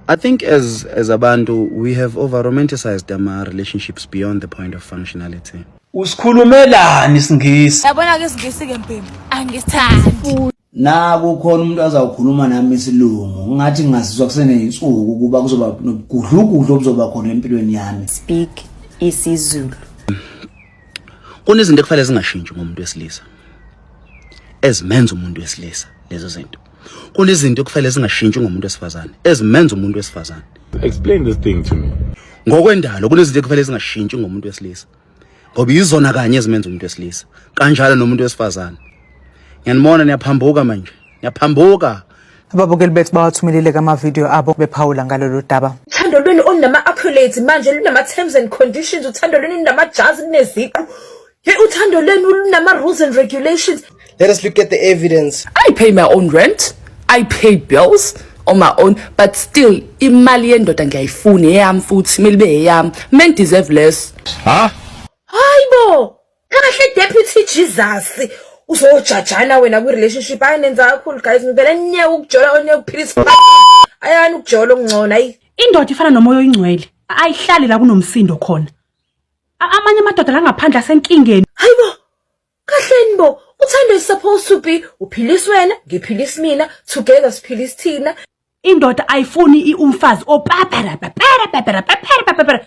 I think as abantu, we have over-romanticized our relationships beyond the point of functionality. Usikhulumelani isingisi? Yabona ke isingisi ke mpimbi angithandi. Na kukhona umuntu azawukhuluma nami isilungu ngathi ngazizwa kuseneyinsuku ukuba kuzoba nokugudlugudlo obuzoba khona empilweni yami. Speak isiZulu. Kunezinto ekufanele zingashintshi ngomuntu wesilisa. Ezimenza umuntu wesilisa lezo zinto. Kunezinto ekufanele zingashintshi ngomuntu wesifazane. Ezimenza umuntu wesifazane. Explain this thing to me. Ngokwendalo kunezinto ekufanele zingashintshi ngomuntu wesilisa. Ngoba izona kanye ezimenza umuntu wesilisa. Kanjalo nomuntu wesifazane. Ngiyanibona niyaphambuka manje. Niyaphambuka. Ababukeli bethu bawathumelile kama video abo bephawula ngalolu daba. Uthando lweni onama accolades manje lunama terms and conditions, uthando lweni lunama jazi kuneziqu. Uthando lweni lunama rules and regulations. Let us look at the evidence. I pay my own rent. I pay bills on my own, but still imali yendoda ngiyayifuna eyami futhi melibe eyami. Men deserve less. Huh? Hayibo. Kahle deputy Jesus. Uzojajana wena ku relationship ayenza kakhulu guys, ngivela nye ukujola onye ukuphilisa. Ayani ukujola okungcona ayi. Indoda ifana nomoya oyingcwele. Ayihlali la kunomsindo khona. Amanye amadoda la ngaphandle asenkingeni. Hayibo. Kahleni bo. Uthando is supposed to be uphilisa wena, ngiphilisa mina, together siphilisa thina. Indoda ayifuni umfazi opapara.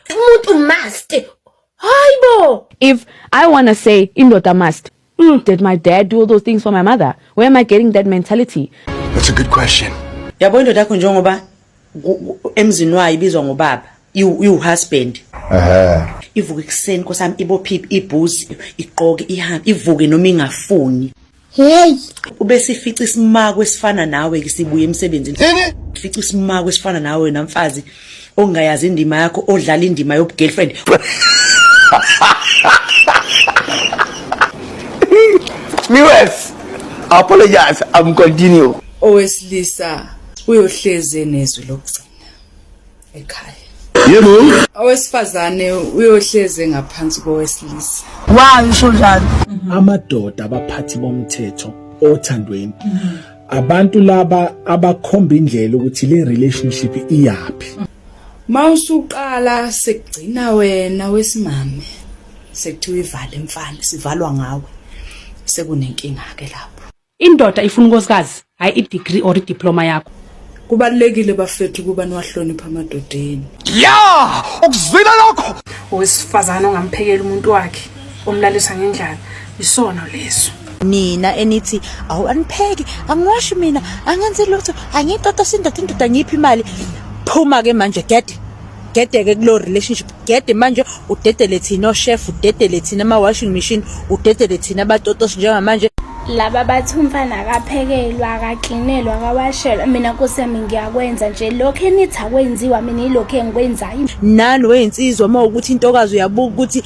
Umuntu must. Hayibo. If I want to say indoda must, did my dad do all those things for my mother? Where am I getting that mentality? That's a good question. Yabo indoda yakho njengoba emzini wayo ibizwa ngobaba, you husband. Ivuke ekseni nkosami ibophi ibhuzi, iqoke ihambe, ivuke noma ingafuni. Hey, ubese ifica isimako esifana nawe ke sibuye emsebenzini. Ifica isimako esifana nawe namfazi ongayazi indima yakho, odlala indima yobu girlfriend. Viewers, I apologize. I'm continue. Owesilisa uyohleze nezwi lokugcina ekhaya. Yebo. Owesifazane uyohleze ngaphansi kowesilisa. Wow, usho njalo. Amadoda abaphathi bomthetho othandweni. Abantu laba abakhomba indlela ukuthi le relationship iyapi. Mawusuqala sekugcina wena wesimame. Sekuthiwa ivale mfana, sivalwa ngawe. Sekunenkinga ke lapho. Indoda ifuna unkosikazi, hayi i-degree or i-diploma yakho. Kubalekile bafethu kuba niwahlonipha amadodeni. Yeah! Ukuzwela lokho. Owesifazane ongamphekela umuntu wakhe, omlalisa ngendlala, isono leso. Nina enithi awu anipheki, angiwashi mina, angenze lutho, angitoto indoda ngiphi imali. Phuma ke manje gedeke kulo relationship. Gede manje udedele thina chef, udedele thina ama washing machine, udedele thina abatotosi njengamanje. Laba bathi umfana akaphekelwa, akaklinelwa, akawashelwa. Mina nkosami ngiyakwenza nje lokho enithi akwenziwa, mina ilokho engikwenzayo. Nani weinsizwa mawukuthi intokazi uyabuka ukuthi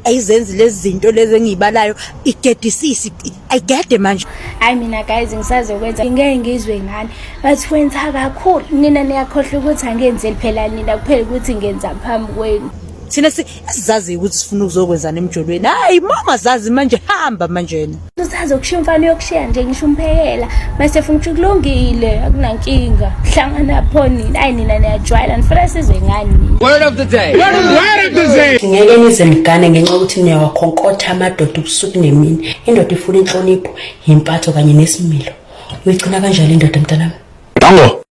ayizenzi lezi zinto lezi engibalayo igedisisi ayigede manje. Hayi mina guys ngisazokwenza ngeke ngizwe ngani. Bathi wenza kakhulu. Nina niyakhohlwa ukuthi angenzeli phela nina kuphela ukuthi ngenza phambi kwenu. Thina sizazi ukuthi sifuna ukuzokwenzana emjolweni. Hayi mongazazi manje hamba manje. Usazo kushiya umfana yokushiya nje ngisho umphekela bese funa ukuthi kulungile akunankinga. Hlangana pho nina hayi nina niyajwayela nifuna sizwe ngani. Word of the day. Word of the day. Ngeke nize mgane ngenxa ukuthi niyawakhonkotha amadoda ubusuku nemini. Indoda ifuna inhlonipho, impatho kanye nesimilo. Uyigcina kanjalo indoda mntanami? Dango.